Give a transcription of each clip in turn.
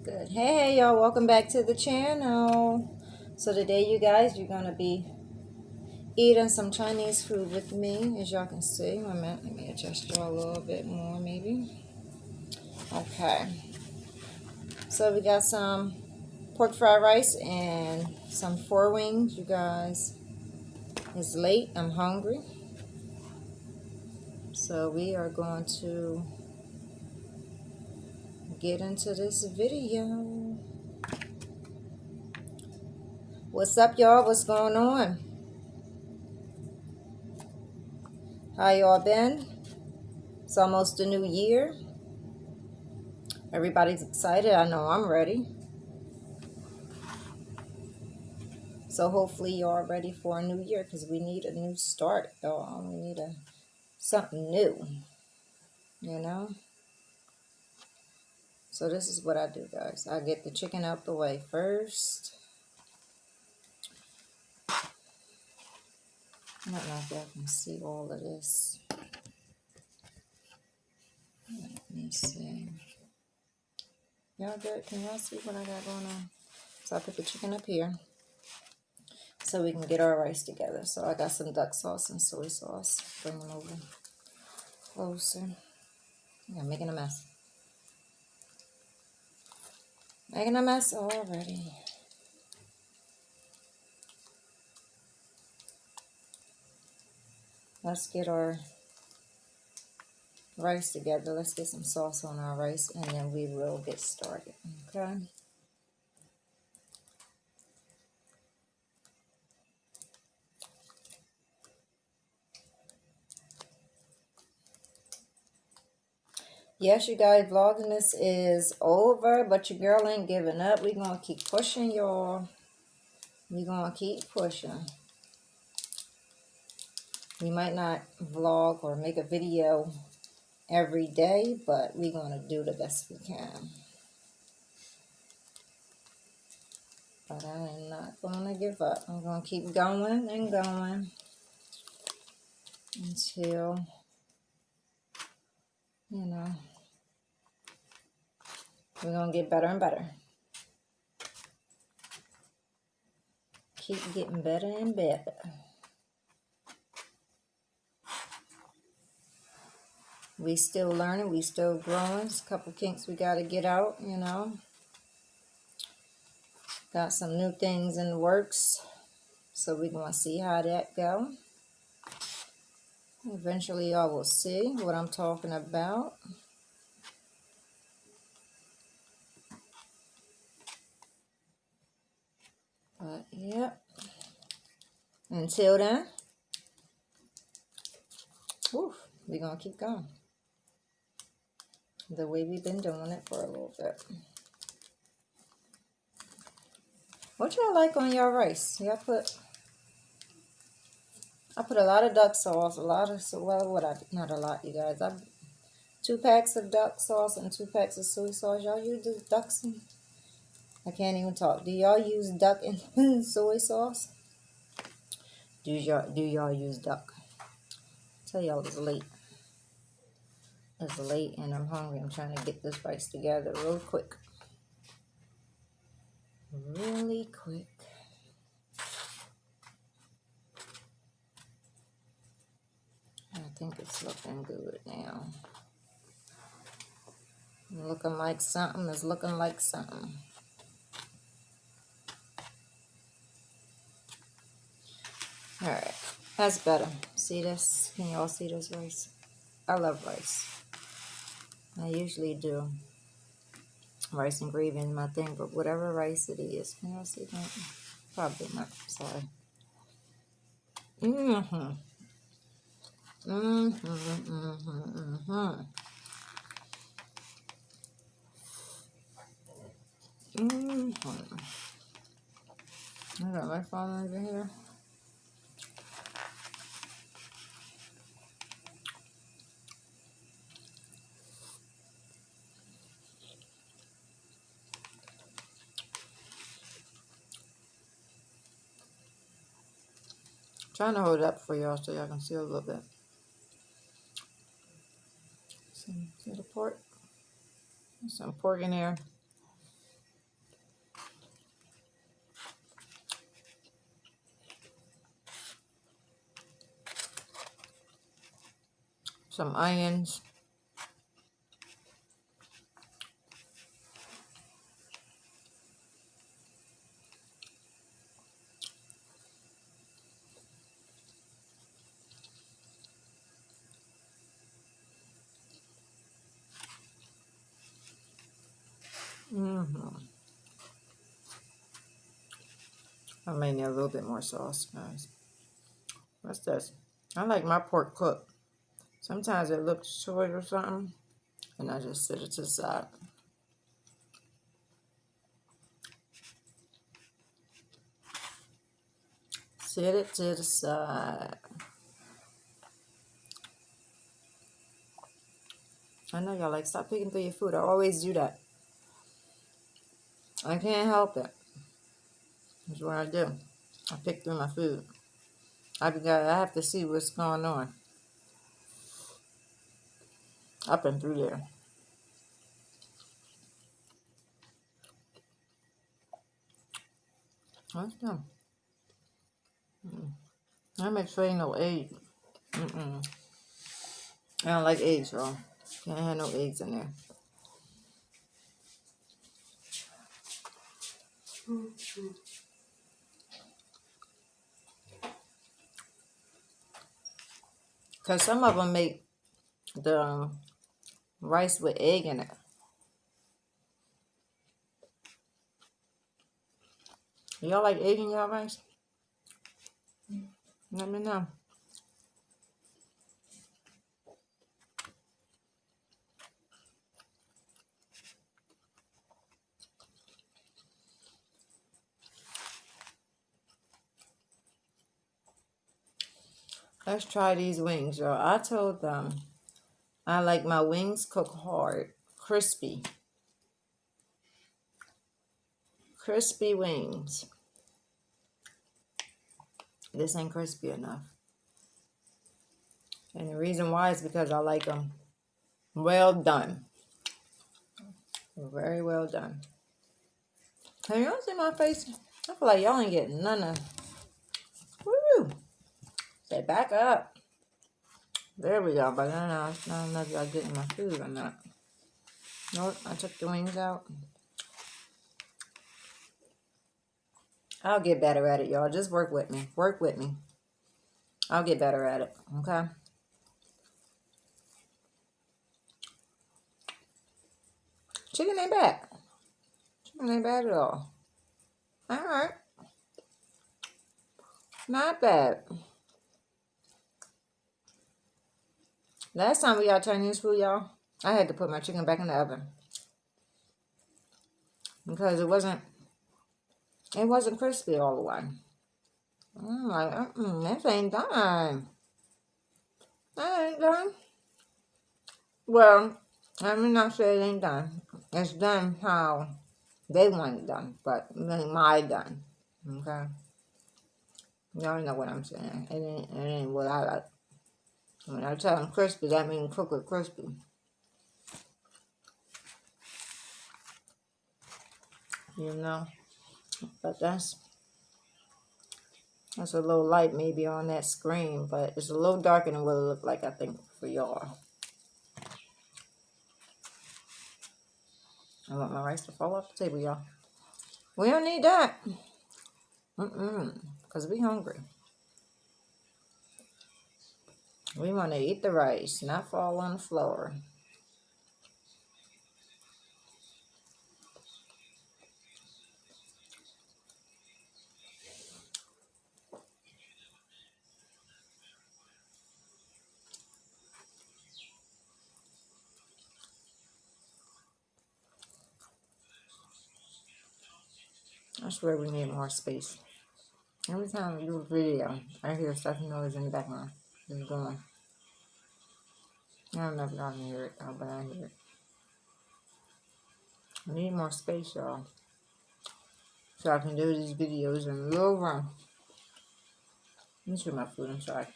Good. Hey, y'all, welcome back to the channel. So today, you guys, you're going to be eating some Chinese food with me, as y'all can see. Wait a minute, let me adjust y'all a little bit more, maybe. Okay. So we got some pork fried rice and some four wings, you guys. It's late, I'm hungry. So we are going to get into this video. What's up, y'all? What's going on? How y'all been? It's almost a new year. Everybody's excited. I know I'm ready. So hopefully y'all are ready for a new year because we need a new start, y'all. We need something new, you know? So this is what I do, guys. I get the chicken out the way first. I don't know if y'all can see all of this. Let me see. Y'all good? Can y'all see what I got going on? So I put the chicken up here so we can get our rice together. So I got some duck sauce and soy sauce. Bring them over closer. Yeah, I'm making a mess. Making a mess already. Let's get our rice together. Let's get some sauce on our rice and then we will get started. Okay. Yes, you guys, Vlogmas is over, but your girl ain't giving up. We're going to keep pushing, y'all. We're going to keep pushing. We might not vlog or make a video every day, but we're going to do the best we can. But I am not going to give up. I'm going to keep going and going until, you know, we're going to get better and better. Keep getting better and better. We still learning. We still growing. There's a couple kinks we got to get out, you know. Got some new things in the works. So we're going to see how that go. Eventually y'all will see what I'm talking about. But, yep. Until then, we're going to keep going. The way we've been doing it for a little bit. What y'all like on your rice? I put a lot of duck sauce, not a lot, you guys. 2 packs of duck sauce and 2 packs of soy sauce. Y'all use the ducks and I can't even talk. Do y'all use duck and soy sauce? Do y'all use duck? Tell y'all it's late. It's late and I'm hungry. I'm trying to get this rice together real quick. Really quick. I think it's looking good now. Looking like something is looking like something. Alright, that's better. See this? Can y'all see this rice? I love rice. I usually do rice and gravy in my thing, but whatever rice it is. Can y'all see that? Probably not. Sorry. Mm-hmm. Mm-hmm. Mm-hmm. Mm-hmm. Mm-hmm. I got my phone over here. Trying to hold it up for y'all so y'all can see a little bit. See the pork? There's some pork in there. some onions. I may need a little bit more sauce, guys. What's this? I like my pork cooked. Sometimes it looks short or something, and I just set it to the side. Set it to the side. I know y'all like, stop picking through your food. I always do that. I can't help it. That's what I do. I pick through my food. I have to see what's going on up and through there. What's done? I make sure ain't no eggs. I don't like eggs, y'all. Can't have no eggs in there. Because some of them make the rice with egg in it. Y'all like egg in y'all rice? Let me know. Let's try these wings, y'all. I told them I like my wings cooked hard, crispy. Crispy wings. This ain't crispy enough. And the reason why is because I like them well done. Very well done. Can y'all see my face? I feel like y'all ain't getting none of. Woo! Say back up. There we go. But I don't know if y'all getting my food or not. Nope, I took the wings out. I'll get better at it, y'all. Just work with me. Work with me. I'll get better at it. Okay? Chicken ain't bad. Chicken ain't bad at all. Alright. Not bad. Last time we got Chinese food, y'all, I had to put my chicken back in the oven. Because it wasn't crispy all the way. I'm like, this ain't done. That ain't done. Well, let me not say it ain't done. It's done how they want it done, but it ain't my done. Okay? Y'all know what I'm saying. It ain't what I like. When I tell them crispy, that means cook it crispy. You know? But that's a little light maybe on that screen, but it's a little darker than what it looked like, I think, for y'all. I want my rice to fall off the table, y'all. We don't need that. Because we hungry. We want to eat the rice, not fall on the floor. I swear we need more space. Every time I do a video, I hear stuff noise in the background. It's going. I don't know if y'all can hear it, but I hear it. I need more space, y'all. So I can do these videos in a little room. Let me show my food, I'm sorry.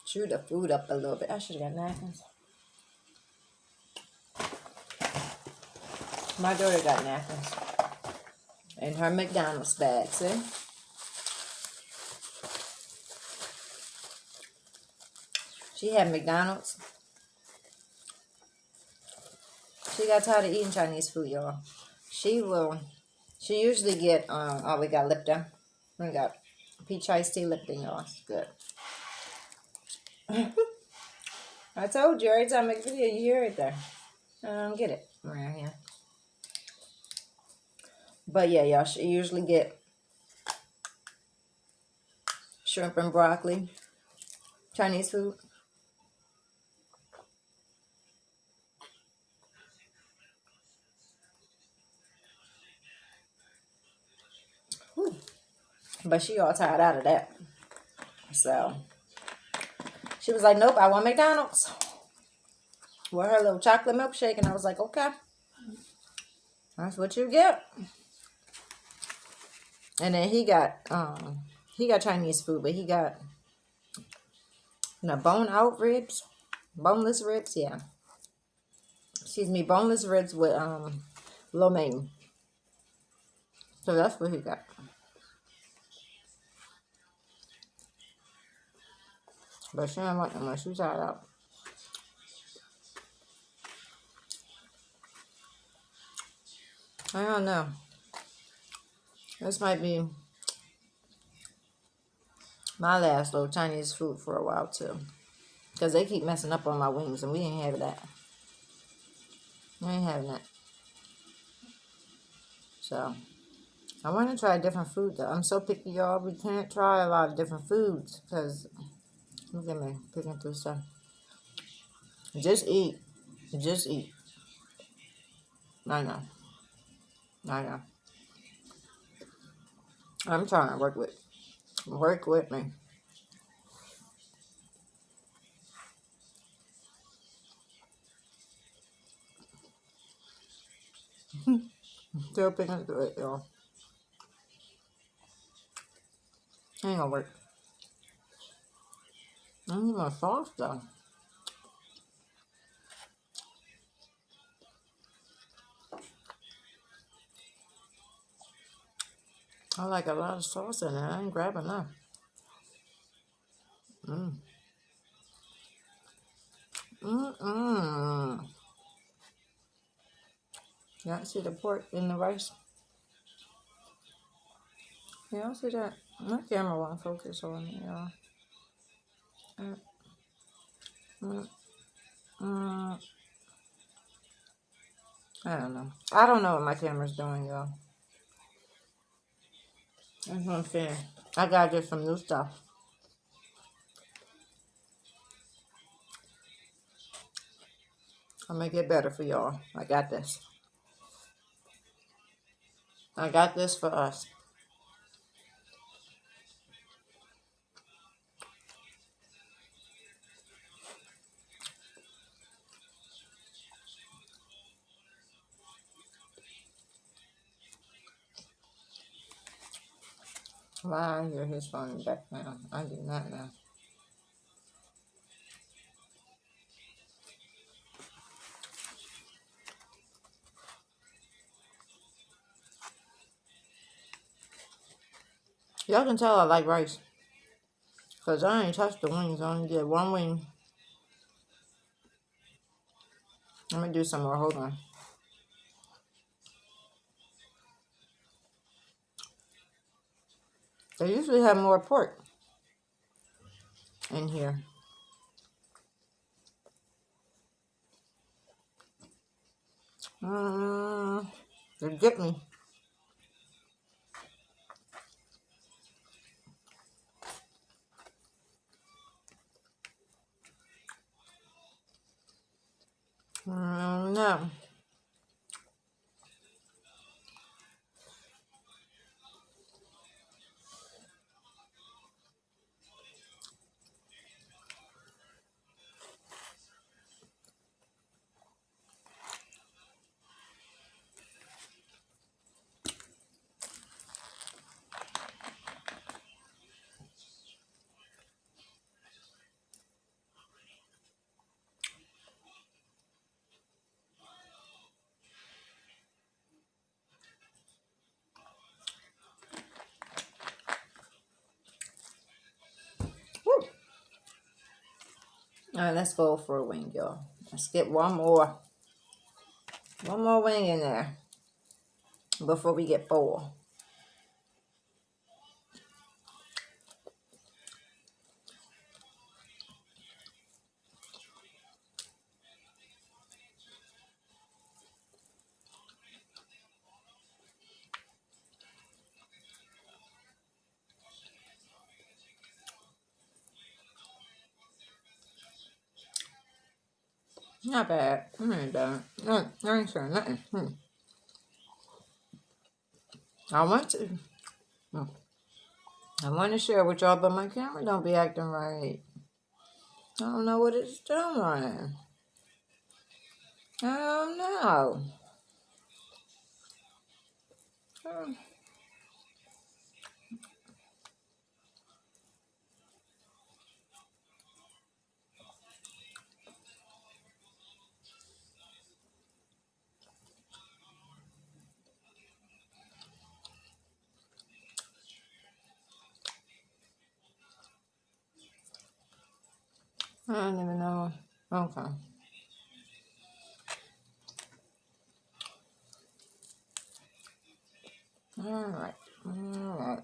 Chew the food up a little bit. I should have got napkins. My daughter got napkins. In her McDonald's bag, see? She had McDonald's. She got tired of eating Chinese food, y'all. She usually get, we got Lipton. We got peach iced tea Lipton, y'all. It's good. I told you, every time I make a video, you hear it there. I don't get it around here. But yeah, y'all, she usually get shrimp and broccoli, Chinese food. Whew. But she all tired out of that. So she was like, nope, I want McDonald's. With her little chocolate milkshake. And I was like, okay. That's what you get. And then he got Chinese food, but he got bone-out ribs. Boneless ribs, yeah. Excuse me, boneless ribs with lo mein. So that's what he got. But she don't want them much. She tired out. I don't know. This might be my last little Chinese food for a while too. Because they keep messing up on my wings and we ain't having that. We ain't having that. So, I want to try different food though. I'm so picky, y'all. We can't try a lot of different foods because, look at me picking through stuff. Just eat. Just eat. I know. I know. I'm trying to work with me. Still picking through it, y'all. Ain't gonna work. I need more sauce though. I like a lot of sauce in it. I ain't grabbing enough. Mm. Mm-mm. Y'all see the pork in the rice? Y'all see that? My camera won't focus on it, y'all. Mm, mm, mm. I don't know. I don't know what my camera's doing, y'all. That's what I'm saying. I gotta get some new stuff. I'll make it better for y'all. I got this. I got this for us. Why I hear his phone in the background? I do not know. Y'all can tell I like rice. Because I ain't touched the wings. I only did one wing. Let me do some more. Hold on. They usually have more pork in here. They get me. No. All right, let's go for a wing, y'all. Let's get one more wing in there before we get full. Not bad. I ain't done. I ain't saying nothing. I want to. I want to share with y'all, but my camera don't be acting right. I don't know what it's doing. I don't know. I don't even know. Okay. All right. All right.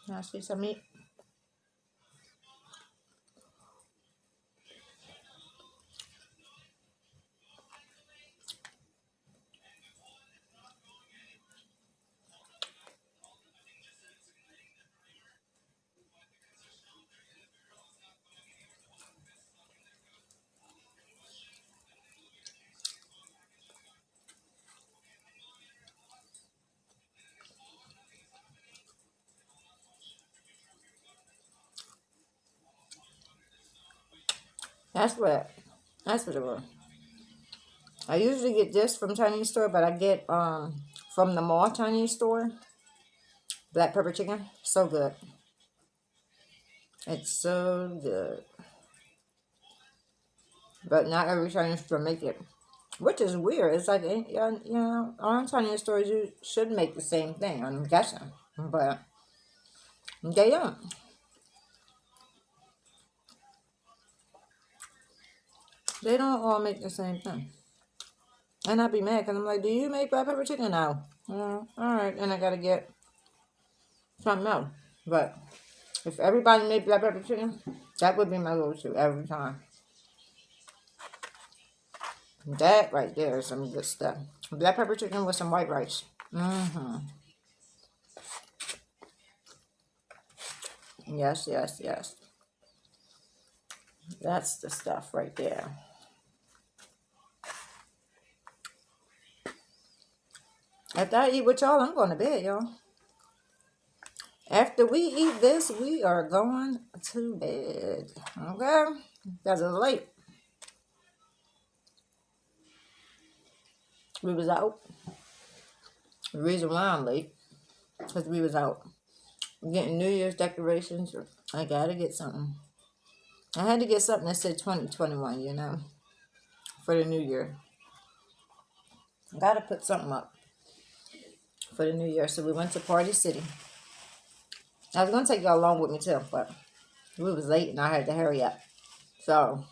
I see some meat. That's what. That's what it was. I usually get this from Chinese store, but I get from the mall Chinese store. Black pepper chicken. So good. It's so good. But not every Chinese store make it. Which is weird. It's like, all Chinese stores you should make the same thing, I'm guessing. But they don't. They don't all make the same thing. And I'd be mad because I'm like, do you make black pepper chicken? No. Alright, and I gotta get something else. But if everybody made black pepper chicken, that would be my go-to every time. That right there is some good stuff. Black pepper chicken with some white rice. Yes, yes, yes. That's the stuff right there. After I eat with y'all, I'm going to bed, y'all. After we eat this, we are going to bed. Okay? Because it's late. We was out. The reason why I'm late, because we was out getting New Year's decorations. I gotta get something. I had to get something that said 2021, for the new year. Gotta put something up for the new year. So we went to Party City. I was gonna take y'all along with me too, but we was late and I had to hurry up. So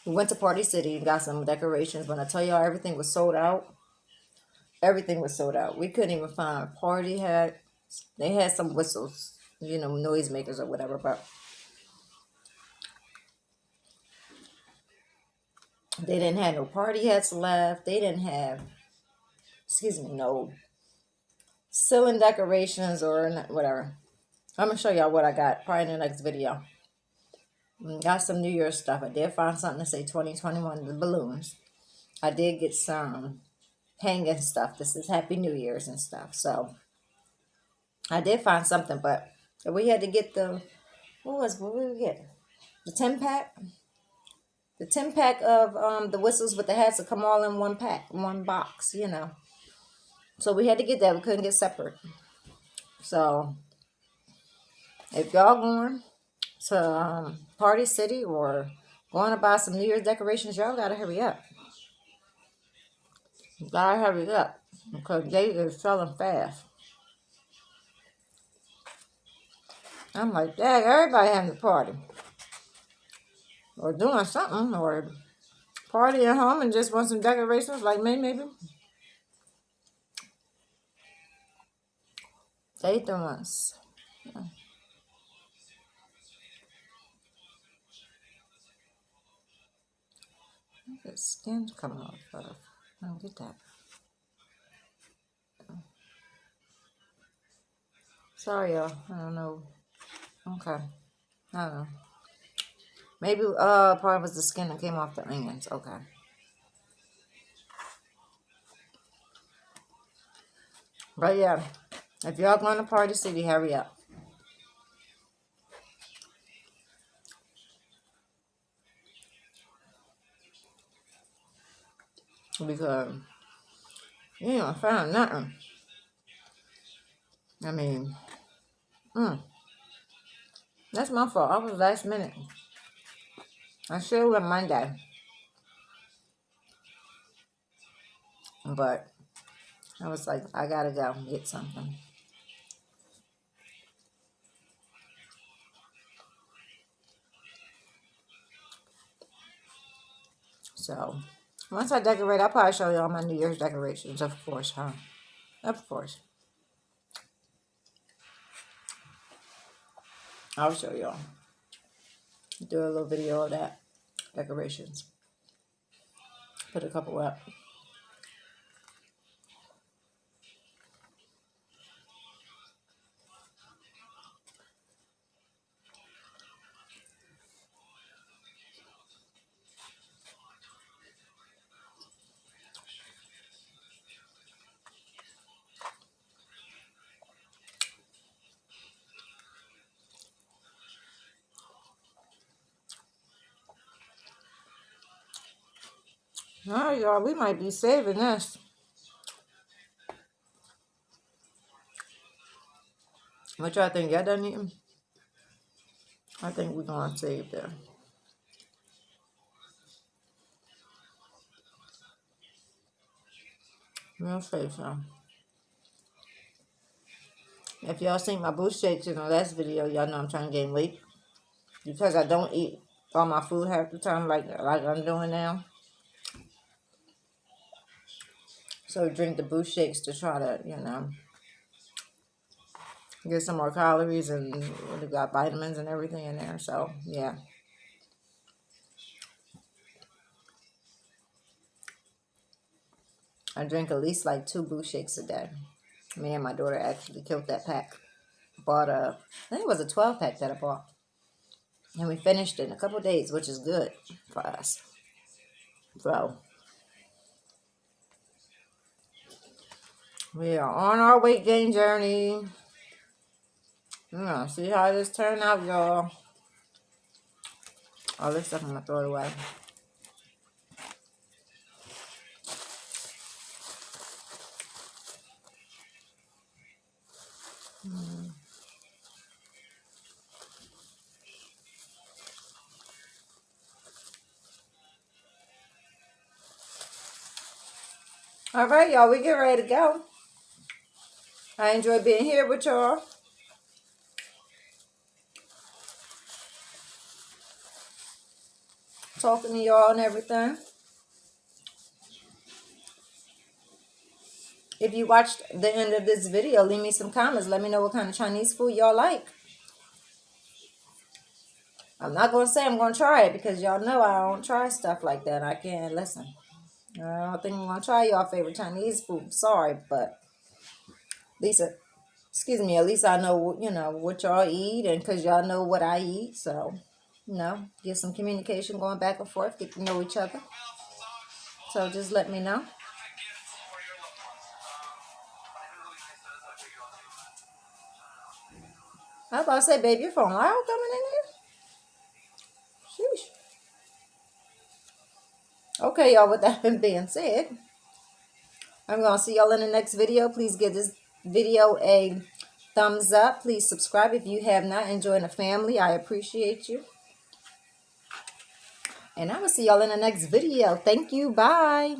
we went to Party City and got some decorations. When I tell y'all everything was sold out, everything was sold out. We couldn't even find a party hat. They had some whistles, noisemakers or whatever, but they didn't have no party hats left. They didn't have, no ceiling decorations or whatever. I'm going to show y'all what I got probably in the next video. Got some New Year's stuff. I did find something to say 2021, the balloons. I did get some hanging stuff. This is Happy New Year's and stuff. So I did find something, but we had to get what did we get? The 10-pack? The 10-pack of the whistles with the hats that come all in one pack, one box, So we had to get that. We couldn't get separate. So if y'all going to Party City or going to buy some New Year's decorations, y'all gotta hurry up. You gotta hurry up because they is selling fast. I'm like, dang, everybody having a party or doing something or party at home and just want some decorations like me, maybe. They doing. The skin's coming off of. I don't get that. Sorry, y'all. I don't know. Okay. I don't know. Maybe part was the skin that came off the onions. Okay. But yeah, if y'all going to Party City, hurry up. Because you ain't gonna find nothing. I mean, that's my fault. I was last minute. I should have went Monday. But I was like, I gotta go and get something. So once I decorate, I'll probably show you all my New Year's decorations, of course, huh? Of course. I'll show y'all. Do a little video of that. Decorations. Put a couple up. All right, y'all. We might be saving this. What y'all think? Y'all done eating? I think we're gonna save them. We'll save some. If y'all seen my boost shakes in the last video, y'all know I'm trying to gain weight because I don't eat all my food half the time like I'm doing now. So drink the boost shakes to try to, get some more calories, and we got vitamins and everything in there. So yeah. I drink at least like 2 boost shakes a day. Me and my daughter actually killed that pack. Bought I think it was a 12 pack that I bought. And we finished it in a couple days, which is good for us. So we are on our weight gain journey. See how this turned out, y'all. All this stuff I'm gonna throw it away. All right, y'all, we get ready to go. I enjoy being here with y'all. Talking to y'all and everything. If you watched the end of this video, leave me some comments. Let me know what kind of Chinese food y'all like. I'm not going to say I'm going to try it because y'all know I don't try stuff like that. I can't listen. I don't think I'm going to try y'all favorite Chinese food. Sorry, but at least I know, what y'all eat, and because y'all know what I eat. So, get some communication going back and forth, get to know each other. So just let me know. I was about to say, babe, your phone loud coming in here? Sheesh. Okay, y'all, with that being said, I'm going to see y'all in the next video. Please give this video a thumbs up. Please subscribe if you have not, and join the family. I appreciate you. And I will see y'all in the next video. Thank you. Bye.